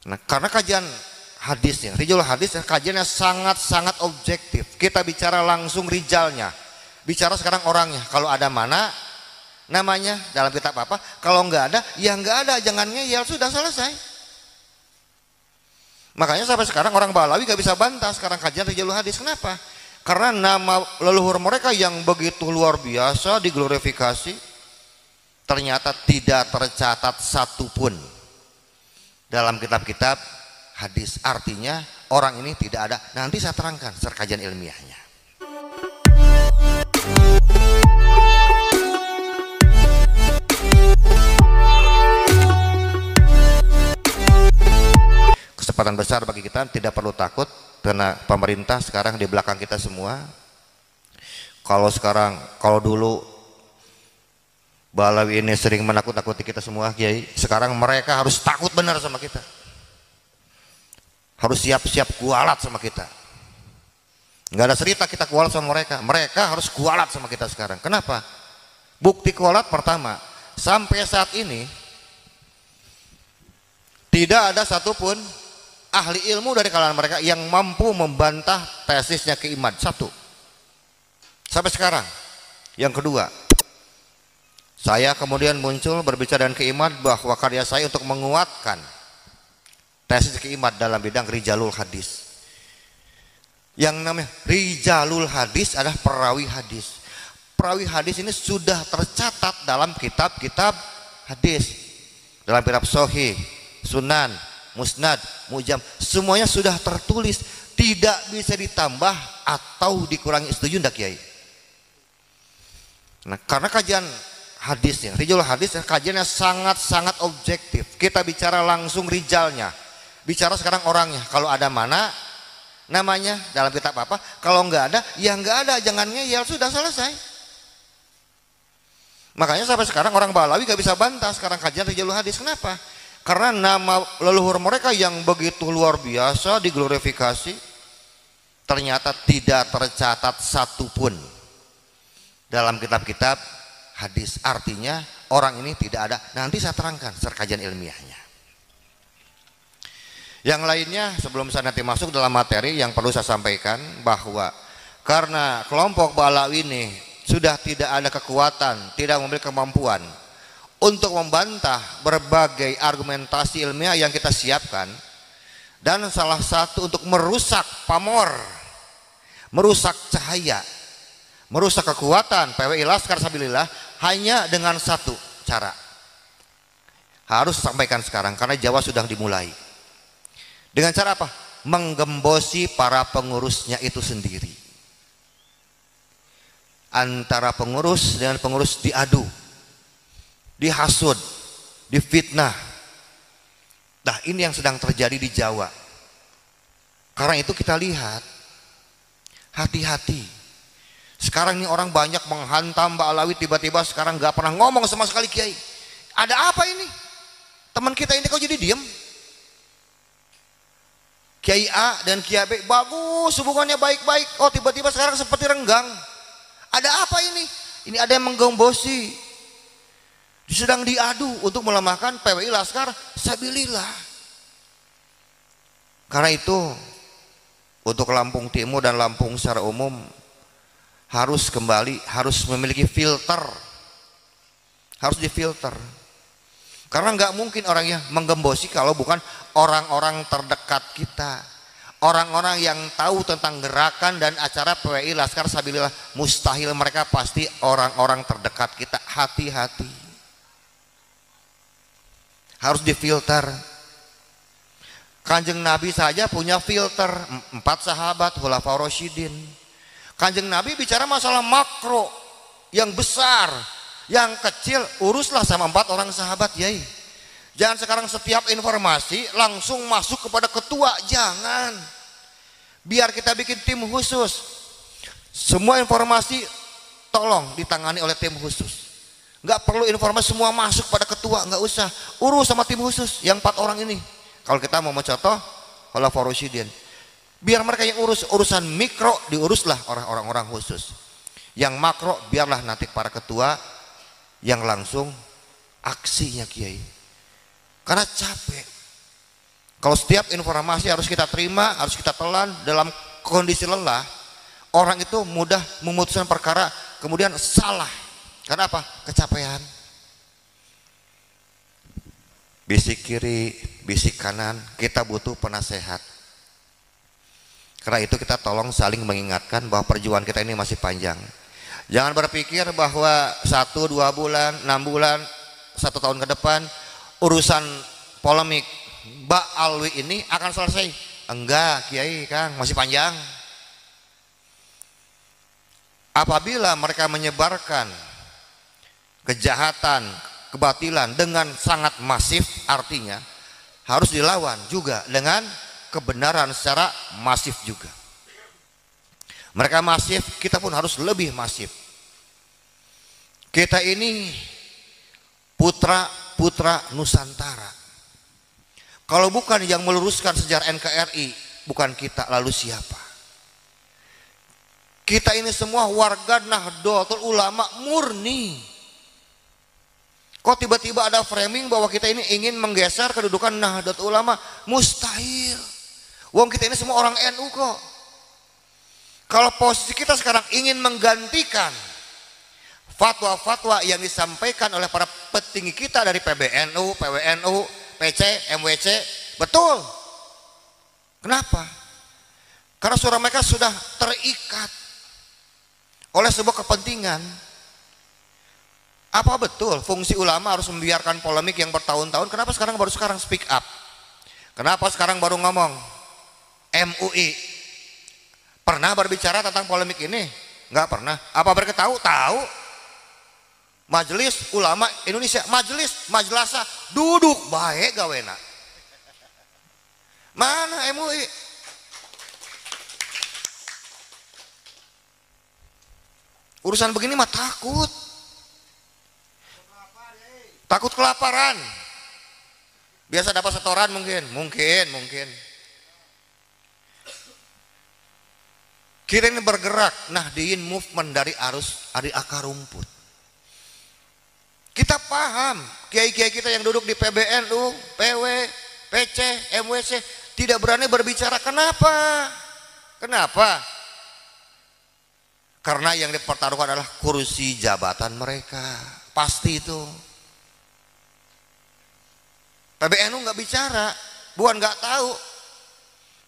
Nah, karena kajian hadisnya, Rijalul Hadis, kajiannya sangat-sangat objektif. Kita bicara langsung rijalnya, bicara sekarang orangnya. Kalau ada mana namanya dalam kitab apa, kalau nggak ada, ya nggak ada, jangan ngeyel, sudah selesai. Makanya sampai sekarang orang Balawi gak bisa bantah sekarang kajian Rijalul Hadis. Kenapa? Karena nama leluhur mereka yang begitu luar biasa diglorifikasi, ternyata tidak tercatat satupun dalam kitab-kitab hadis. Artinya orang ini tidak ada. Nanti saya terangkan secara kajian ilmiahnya. Kesempatan besar bagi kita, tidak perlu takut karena pemerintah sekarang di belakang kita semua. Kalau dulu Balawi ini sering menakut-nakuti kita semua, Kiai, sekarang mereka harus takut benar sama kita, harus siap-siap kualat sama kita. Nggak ada cerita kita kualat sama mereka, mereka harus kualat sama kita sekarang. Kenapa? Bukti kualat pertama, sampai saat ini tidak ada satupun ahli ilmu dari kalangan mereka yang mampu membantah tesisnya Ki Imad. Satu, sampai sekarang. Yang kedua, saya kemudian muncul berbicara dengan Ki Imad bahwa karya saya untuk menguatkan tesis Ki Imad dalam bidang Rijalul Hadis. Yang namanya Rijalul Hadis adalah perawi hadis. Perawi hadis ini sudah tercatat dalam kitab-kitab hadis, dalam kitab Sahih, Sunan, Musnad, Mujam, semuanya sudah tertulis, tidak bisa ditambah atau dikurangi. Setuju enggak, Kiai? Nah, karena kajian hadisnya, Rijalul Hadis, kajiannya sangat-sangat objektif. Kita bicara langsung rijalnya, bicara sekarang orangnya. Kalau ada mana namanya dalam kitab apa, kalau nggak ada, ya nggak ada, jangan ngeyel, sudah selesai. Makanya sampai sekarang orang Balawi gak bisa bantah sekarang kajian Rijalul Hadis. Kenapa? Karena nama leluhur mereka yang begitu luar biasa diglorifikasi, ternyata tidak tercatat satupun dalam kitab-kitab hadis. Artinya orang ini tidak ada. Nanti saya terangkan secara kajian ilmiahnya. Yang lainnya, sebelum saya nanti masuk dalam materi, yang perlu saya sampaikan bahwa karena kelompok Balawi ini sudah tidak ada kekuatan, tidak memiliki kemampuan untuk membantah berbagai argumentasi ilmiah yang kita siapkan, dan salah satu untuk merusak pamor, merusak cahaya, merusak kekuatan PWI Laskar Sabilillah hanya dengan satu cara. Harus disampaikan sekarang karena Jawa sudah dimulai. Dengan cara apa? Menggembosi para pengurusnya itu sendiri. Antara pengurus dengan pengurus diadu, dihasut, difitnah. Nah, ini yang sedang terjadi di Jawa. Karena itu kita lihat, hati-hati. Sekarang ini orang banyak menghantam Mbak Alawi, tiba-tiba sekarang gak pernah ngomong sama sekali. Kiai, ada apa ini? Teman kita ini kok jadi diem? Kiai A dan Kiai B bagus, hubungannya baik-baik. Oh, tiba-tiba sekarang seperti renggang. Ada apa ini? Ini ada yang menggembosi, sedang diadu untuk melemahkan PWI Laskar Sabilillah. Karena itu untuk Lampung Timur dan Lampung secara umum harus kembali, harus memiliki filter, harus difilter. Karena nggak mungkin orang yang menggembosi kalau bukan orang-orang terdekat kita, orang-orang yang tahu tentang gerakan dan acara PWI Laskar Sabilillah. Mustahil, mereka pasti orang-orang terdekat kita. Hati-hati, harus difilter. Kanjeng Nabi saja punya filter, 4 sahabat Khulafaur Rasyidin. Kanjeng Nabi bicara masalah makro yang besar, yang kecil uruslah sama 4 orang sahabat. Yai, jangan sekarang setiap informasi langsung masuk kepada ketua, jangan. Biar kita bikin tim khusus. Semua informasi tolong ditangani oleh tim khusus. Nggak perlu informasi semua masuk pada ketua, nggak usah. Urus sama tim khusus yang 4 orang ini. Kalau kita mau mencontoh Khulafaur Rasyidin, biar mereka yang urus urusan mikro, diuruslah orang-orang khusus. Yang makro biarlah nanti para ketua yang langsung aksinya, Kiai. Karena capek. Kalau setiap informasi harus kita terima, harus kita telan dalam kondisi lelah, orang itu mudah memutuskan perkara kemudian salah. Karena apa? Kecapean. Bisik kiri, bisik kanan, kita butuh penasehat. Karena itu kita tolong saling mengingatkan bahwa perjuangan kita ini masih panjang. Jangan berpikir bahwa 1-2 bulan, 6 bulan, 1 tahun ke depan urusan polemik Mbak Alwi ini akan selesai. Enggak, Kiai Kang, masih panjang. Apabila mereka menyebarkan kejahatan, kebatilan dengan sangat masif, artinya harus dilawan juga dengan kebenaran secara masif juga. Mereka masif, kita pun harus lebih masif. Kita ini putra Nusantara. Kalau bukan yang meluruskan sejarah NKRI, bukan kita, lalu siapa? Kita ini semua warga Nahdlatul Ulama murni. Kok tiba-tiba ada framing bahwa kita ini ingin menggeser kedudukan Nahdlatul Ulama? Mustahil. Wong kita ini semua orang NU kok. Kalau posisi kita sekarang ingin menggantikan fatwa-fatwa yang disampaikan oleh para petinggi kita dari PBNU, PWNU, PC, MWC, betul. Kenapa? Karena suara mereka sudah terikat oleh sebuah kepentingan. Apa betul fungsi ulama harus membiarkan polemik yang bertahun-tahun? Kenapa baru sekarang speak up? Kenapa sekarang baru ngomong? MUI pernah berbicara tentang polemik ini? Enggak pernah. Apa mereka tahu? Tahu. Majelis Ulama Indonesia, majelasa duduk baik gawena. Mana MUI? Urusan begini mah takut. Takut kelaparan. Biasa dapat setoran mungkin. Kita ini bergerak Nahdien movement dari akar rumput. Kita paham kiai-kiai kita yang duduk di PBNU, PW, PC, MWC tidak berani berbicara. Kenapa? Karena yang dipertaruhkan adalah kursi jabatan mereka. Pasti itu. PBNU nggak bicara, bukan nggak tahu.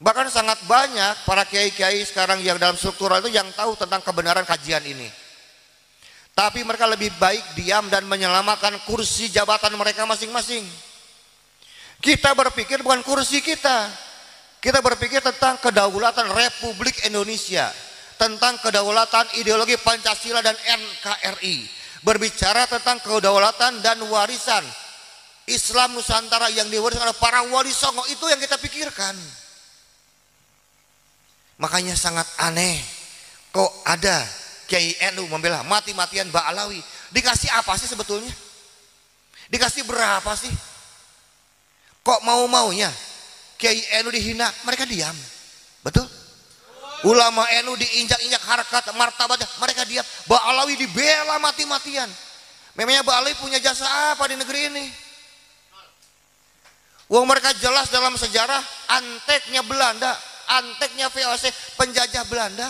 Bahkan sangat banyak para kiai-kiai sekarang yang dalam struktural itu yang tahu tentang kebenaran kajian ini. Tapi mereka lebih baik diam dan menyelamatkan kursi jabatan mereka masing-masing. Kita berpikir bukan kursi kita. Kita berpikir tentang kedaulatan Republik Indonesia, tentang kedaulatan ideologi Pancasila dan NKRI. Berbicara tentang kedaulatan dan warisan Islam Nusantara yang diwariskan oleh para wali songo, itu yang kita pikirkan. Makanya sangat aneh kok ada Kiai NU membela mati-matian Mbak Alawi. Dikasih apa sih sebetulnya? Dikasih berapa sih? Kok mau-maunya Kiai NU dihina, mereka diam. Betul? Ulama NU diinjak-injak harkat martabatnya, mereka diam. Mbak Alawi dibela mati-matian. Memangnya Mbak Alawi punya jasa apa di negeri ini? Wong mereka jelas dalam sejarah anteknya Belanda, anteknya VOC, penjajah Belanda.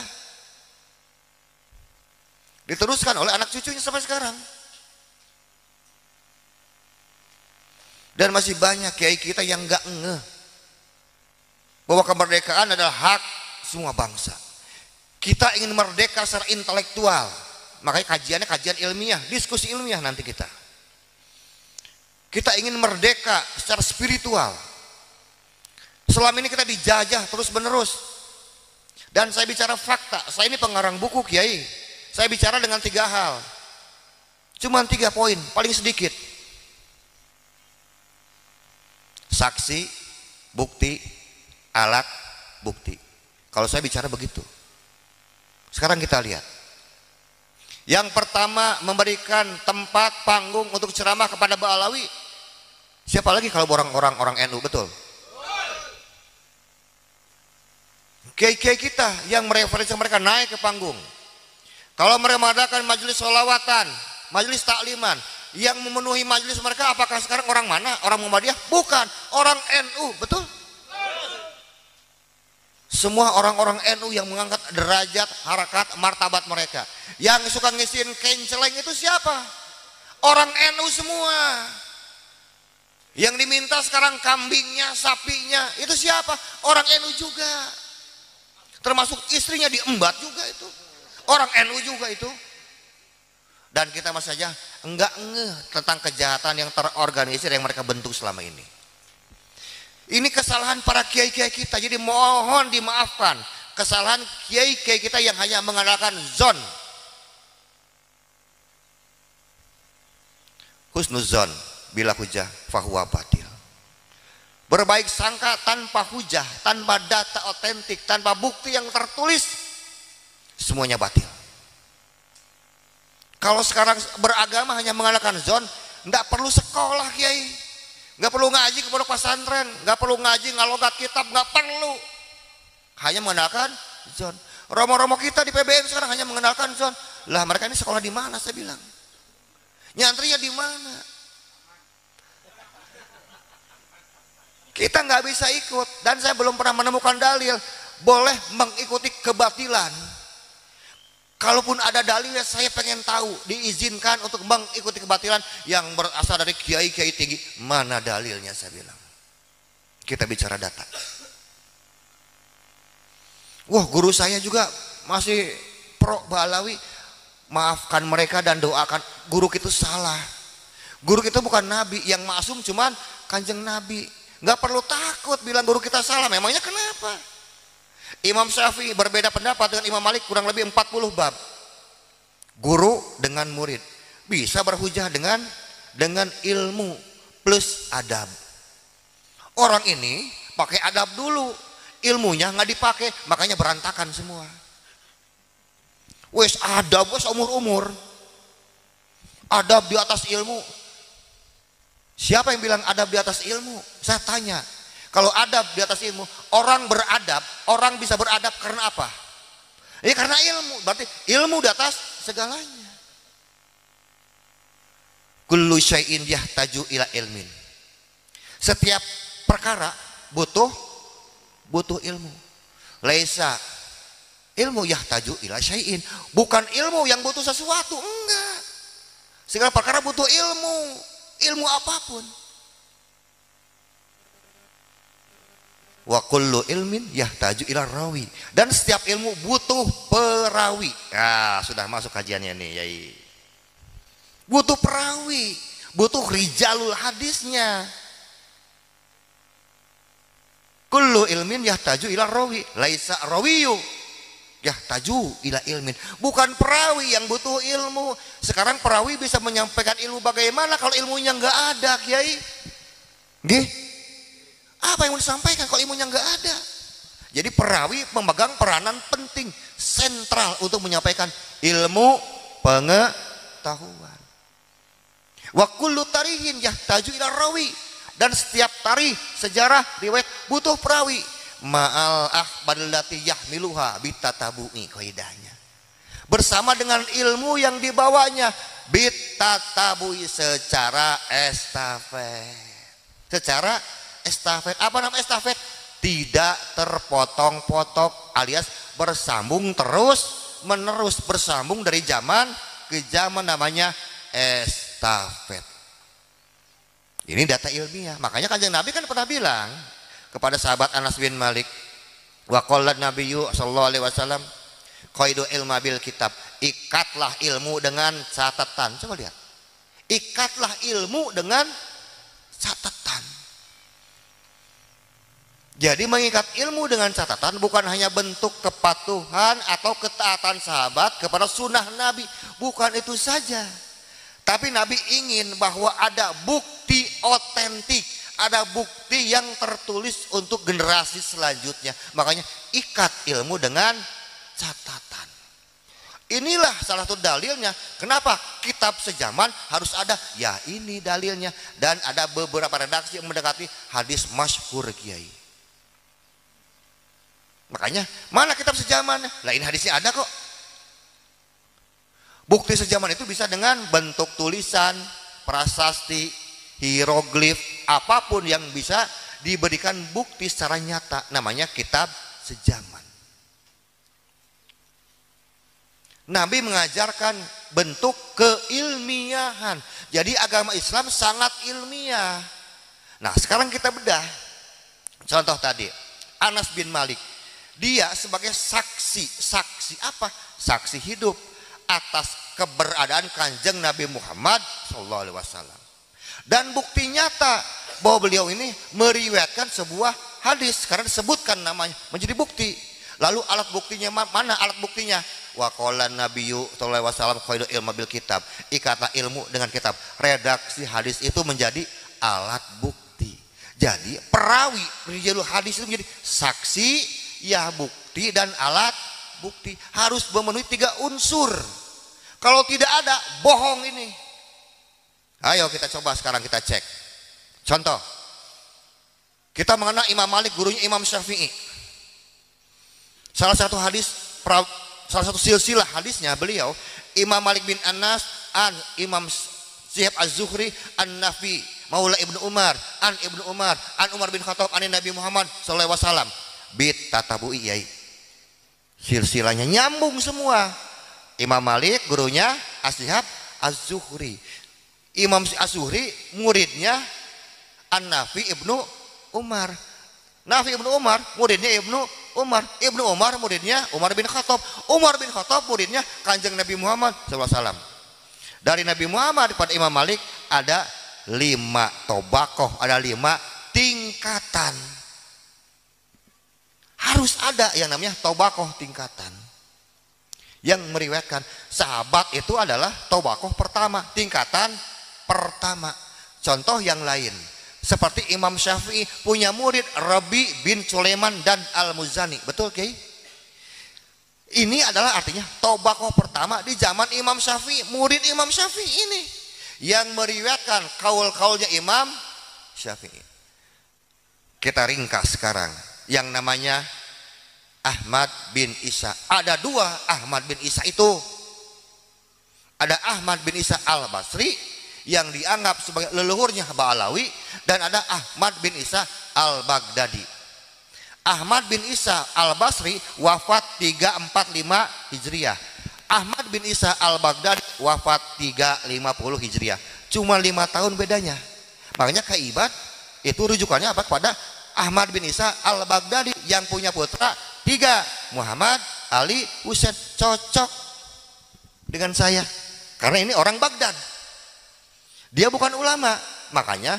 Diteruskan oleh anak cucunya sampai sekarang. Dan masih banyak kiai kita yang nggak ngeh bahwa kemerdekaan adalah hak semua bangsa. Kita ingin merdeka secara intelektual, makanya kajiannya kajian ilmiah, diskusi ilmiah nanti kita. Kita ingin merdeka secara spiritual. Selama ini kita dijajah terus menerus. Dan saya bicara fakta, saya ini pengarang buku Kiai. Saya bicara dengan 3 hal. Cuman 3 poin, paling sedikit. Saksi, bukti, alat, bukti. Kalau saya bicara begitu. Sekarang kita lihat. Yang pertama, memberikan tempat panggung untuk ceramah kepada Mbak Alawi. Siapa lagi kalau orang NU, betul? Kiai-kiai kita yang mereferensi mereka naik ke panggung. Kalau mereka mengadakan majelis sholawatan, majelis takliman, yang memenuhi majelis mereka apakah sekarang orang mana? Orang Muhammadiyah? Bukan, orang NU, betul? Semua orang-orang NU yang mengangkat derajat, harakat, martabat mereka. Yang suka ngisiin kenceleng itu siapa? Orang NU semua. Yang diminta sekarang kambingnya, sapinya, itu siapa? Orang NU juga. Termasuk istrinya diembat juga itu. Orang NU juga itu. Dan kita masih saja enggak ngeh tentang kejahatan yang terorganisir yang mereka bentuk selama ini. Ini kesalahan para kiai-kiai kita. Jadi mohon dimaafkan kesalahan kiai-kiai kita yang hanya mengandalkan zon. Husnuzon bila hujah fahuwa batil. Berbaik sangka tanpa hujah, tanpa data otentik, tanpa bukti yang tertulis, semuanya batil. Kalau sekarang beragama hanya mengandalkan zon, enggak perlu sekolah kiai, enggak perlu ngaji ke pondok pesantren, enggak perlu ngaji ngalogat kitab, enggak perlu. Hanya mengandalkan zon. Romo-romo kita di PBN sekarang hanya mengandalkan zon. Lah mereka ini sekolah di mana saya bilang? Nyantrinya di mana? Kita nggak bisa ikut, dan saya belum pernah menemukan dalil boleh mengikuti kebatilan. Kalaupun ada dalilnya, saya pengen tahu diizinkan untuk mengikuti kebatilan yang berasal dari kiai-kiai tinggi. Mana dalilnya saya bilang? Kita bicara data. Wah, guru saya juga masih pro Balawi. Maafkan mereka dan doakan. Guru itu salah. Guru itu bukan nabi, yang maksum cuman Kanjeng Nabi. Nggak perlu takut bilang guru kita salah. Memangnya kenapa? Imam Syafi'i berbeda pendapat dengan Imam Malik kurang lebih 40 bab. Guru dengan murid bisa berhujah dengan ilmu plus adab. Orang ini pakai adab dulu, ilmunya nggak dipakai, makanya berantakan semua. Wes adab wes umur-umur. Adab di atas ilmu. Siapa yang bilang adab di atas ilmu? Saya tanya. Kalau adab di atas ilmu, orang beradab, orang bisa beradab karena apa? Ya karena ilmu. Berarti ilmu di atas segalanya. Kullu syai'in yahtaju ila ilmin. Setiap perkara butuh ilmu. Laisa ilmu yahtaju ila syai'in. Bukan ilmu yang butuh sesuatu, enggak. Segala perkara butuh ilmu. Ilmu apapun. Wa kullu ilmin yahtaju ila rawi. Dan setiap ilmu butuh perawi. Nah, sudah masuk kajiannya nih, Yai. Butuh perawi, butuh rijalul hadisnya. Kullu ilmin yahtaju ila rawi, laisa rawiyu yahtaju ila ilmin. Bukan perawi yang butuh ilmu. Sekarang perawi bisa menyampaikan ilmu bagaimana kalau ilmunya nggak ada, Kiai? Nggih? Apa yang mau disampaikan kalau ilmunya nggak ada? Jadi perawi memegang peranan penting, sentral untuk menyampaikan ilmu pengetahuan. Wa kullu tarihin yahtaju ila rawi. Dan setiap tarikh, sejarah, riwayat butuh perawi. Ma'al ahbadallati yahmiluha bitatabu'i kaidahnya. Bersama dengan ilmu yang dibawanya bitatabu'i secara estafet. Secara estafet. Apa nama estafet? Tidak terpotong-potong alias bersambung terus menerus, bersambung dari zaman ke zaman, namanya estafet. Ini data ilmiah. Makanya Kanjeng Nabi kan pernah bilang kepada sahabat Anas bin Malik, wa qala nabiyyu sallallahu alaihi wasallam qaidu ilma bil kitab. Ikatlah ilmu dengan catatan. Coba lihat. Ikatlah ilmu dengan catatan. Jadi mengikat ilmu dengan catatan bukan hanya bentuk kepatuhan atau ketaatan sahabat kepada sunnah Nabi. Bukan itu saja. Tapi Nabi ingin bahwa ada bukti otentik, ada bukti yang tertulis untuk generasi selanjutnya. Makanya ikat ilmu dengan catatan. Inilah salah satu dalilnya. Kenapa kitab sejaman harus ada? Ya ini dalilnya. Dan ada beberapa redaksi yang mendekati hadis masyhur Kiai. Makanya mana kitab sejaman? Lah ini hadisnya ada kok. Bukti sejaman itu bisa dengan bentuk tulisan, prasasti, hieroglif, apapun yang bisa diberikan bukti secara nyata. Namanya kitab sejaman. Nabi mengajarkan bentuk keilmiahan. Jadi agama Islam sangat ilmiah. Nah sekarang kita bedah. Contoh tadi Anas bin Malik, dia sebagai saksi apa? Saksi hidup atas keberadaan Kanjeng Nabi Muhammad SAW. Dan bukti nyata bahwa beliau ini meriwayatkan sebuah hadis karena disebutkan namanya menjadi bukti. Lalu alat buktinya mana? Alat buktinya wa qala nabiyyu sallallahu alaihi wasallam khairu ilmu bil kitab. Ikatan ilmu dengan kitab. Redaksi hadis itu menjadi alat bukti. Jadi perawi rijalul hadis itu menjadi saksi, ya bukti dan alat bukti. Harus memenuhi 3 unsur. Kalau tidak ada, bohong ini. Ayo kita coba sekarang kita cek. Contoh, kita mengenal Imam Malik, gurunya Imam Syafi'i. Salah satu salah satu silsilah hadisnya beliau, Imam Malik bin Anas an Imam Syihab Az-Zuhri an Nafi Maula Ibnu Umar an Ibnu Umar an Umar bin Khattab an Nabi Muhammad sallallahu alaihi wasallam. Bit tatabu'i yai. Silsilahnya nyambung semua. Imam Malik gurunya Syihab Az-Zuhri. Imam Az-Zuhri muridnya An-Nafi Ibnu Umar. Nafi Ibnu Umar muridnya Ibnu Umar. Ibnu Umar muridnya Umar bin Khattab. Umar bin Khattab muridnya Kanjeng Nabi Muhammad SAW. Dari Nabi Muhammad pada Imam Malik ada 5 tobakoh, ada 5 tingkatan. Harus ada yang namanya tobakoh tingkatan. Yang meriwayatkan sahabat itu adalah tobakoh pertama, tingkatan pertama. Contoh yang lain, seperti Imam Syafi'i punya murid Rabi bin Sulaiman dan Al-Muzani. Betul Kiai? Ini adalah artinya tobakoh pertama di zaman Imam Syafi'i. Murid Imam Syafi'i ini yang meriwayatkan kaul-kaulnya Imam Syafi'i. Kita ringkas sekarang. Yang namanya Ahmad bin Isa. Ada 2 Ahmad bin Isa itu. Ada Ahmad bin Isa Al-Basri yang dianggap sebagai leluhurnya Ba'alawi, dan ada Ahmad bin Isa Al-Baghdadi. Ahmad bin Isa Al-Basri wafat 345 Hijriah. Ahmad bin Isa Al-Baghdadi wafat 350 Hijriah. Cuma 5 tahun bedanya. Makanya Kaibat itu rujukannya apa? Kepada Ahmad bin Isa Al-Baghdadi yang punya putra 3, Muhammad, Ali, Husain. Cocok dengan saya karena ini orang Baghdad. Dia bukan ulama, makanya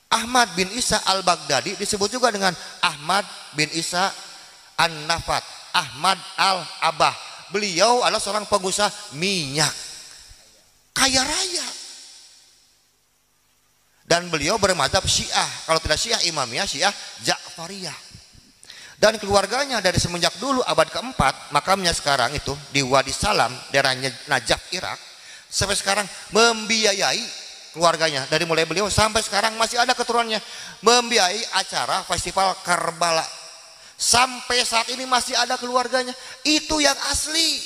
Ahmad bin Isa Al-Baghdadi disebut juga dengan Ahmad bin Isa An-Nafat, Ahmad Al-Abah. Beliau adalah seorang pengusaha minyak, kaya raya. Dan beliau bermadzhab Syiah, kalau tidak Syiah Imamiyah, Syiah Ja'fariyah. Dan keluarganya dari semenjak dulu abad ke-4, makamnya sekarang itu di Wadi Salam, daerah Najaf, Irak, sampai sekarang membiayai keluarganya. Dari mulai beliau sampai sekarang masih ada keturunannya membiayai acara festival Karbala. Sampai saat ini masih ada keluarganya. Itu yang asli.